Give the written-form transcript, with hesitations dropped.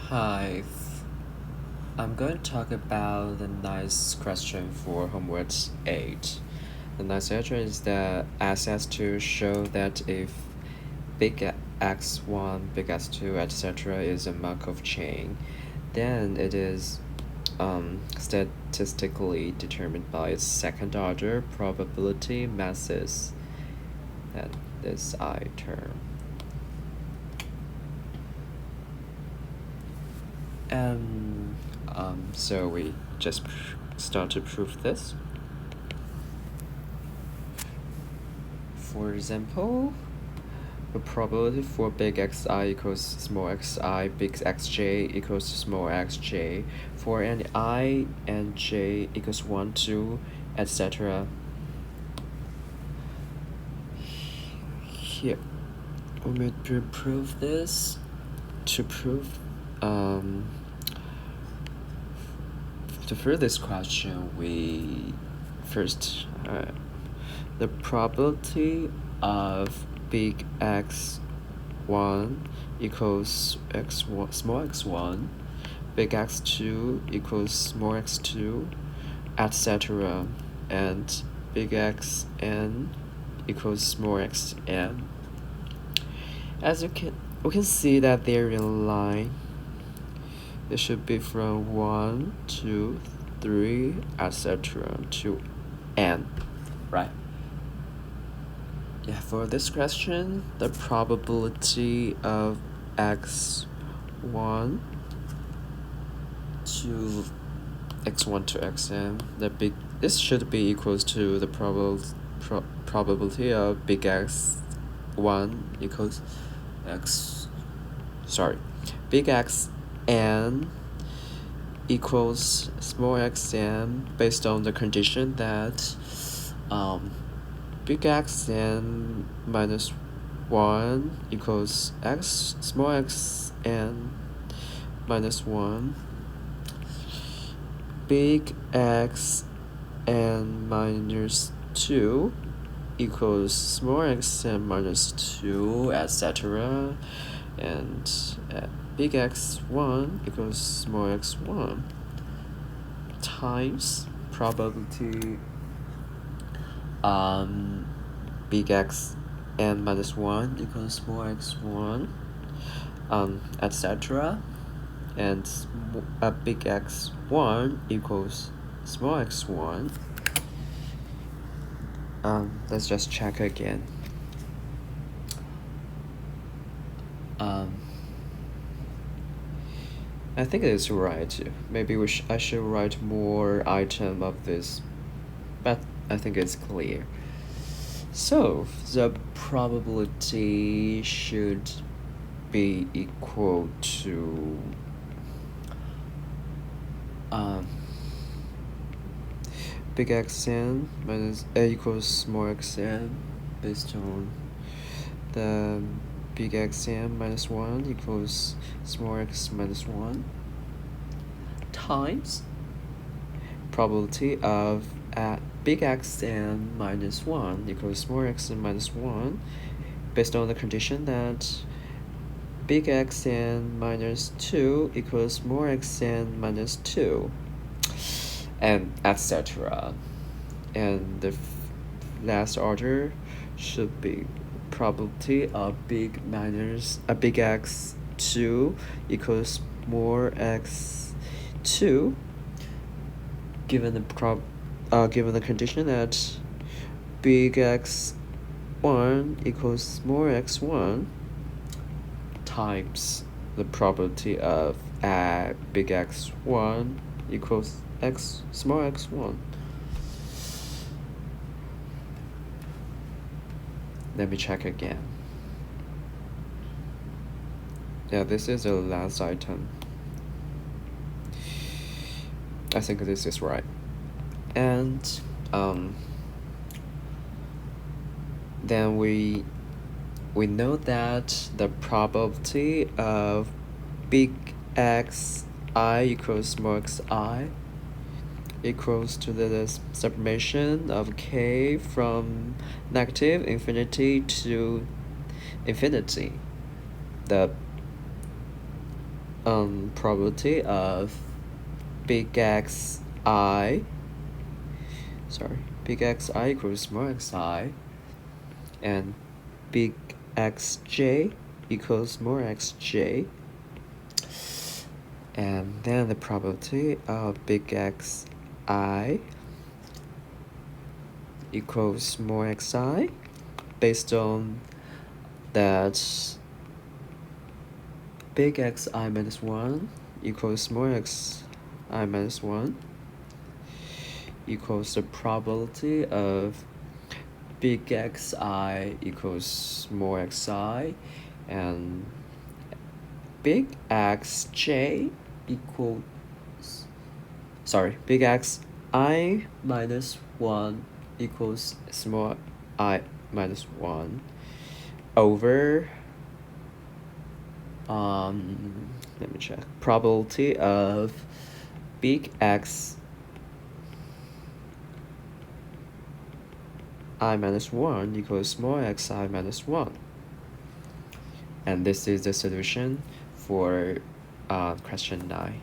Hi, I'm going to talk about the nice question for homework 8. The nice answer is that access to show that if big X1, big X2, etc. is a Markov chain, then it is statistically determined by its second order probability masses, and this I term. And so we just start to prove this. For example, the probability for big xi equals small xi, big xj equals small xj, for any I and j equals 1, 2, etc. Here, we need to prove this. To prove this question, we first the probability of big X1 equals x1 small x1, big X2 equals small x2, etc. and big Xn equals small xn. As we can see that they're in line. It should be from 1, 2, 3, etc. to n, right? Yeah, for this question, the probability of x1 to xn, this should be equals to the probability of big X1 equals big Xn equals small xn based on the condition that big Xn minus 1 equals small xn minus 1, big Xn minus 2 equals small xn minus 2, etc. and big X1 equals small x1 times probability big Xn minus 1 equals small x1, etc. and big X1 equals small x1. Let's just check again. I think it's right. Maybe I should write more item of this, but I think it's clear. So the probability should be equal to big Xn minus equals small xn based on the big Xn minus 1 equals small x minus 1 times probability of big Xn minus 1 equals small xn minus 1 based on the condition that big Xn minus 2 equals small xn minus 2, and etc. And the last order should be probability of big X2 equals more x2, given the condition that big X1 equals more x1 times the probability of big X1 equals small x1. Let me check again. Yeah, this is the last item. I think this is right. And then we know that the probability of big Xi equals small xi equals to the summation of k from negative infinity to infinity. The probability of big xi equals small xi, and big xj equals small xj, and then the probability of big xi equals small xi, based on that big xi minus 1 equals small xi minus 1 equals the probability of big xi equals small xi, and big xj equals, big xi minus 1 equals small I minus 1 over, let me check, probability of big X I minus 1 equals small xi minus 1. And this is the solution for question 9.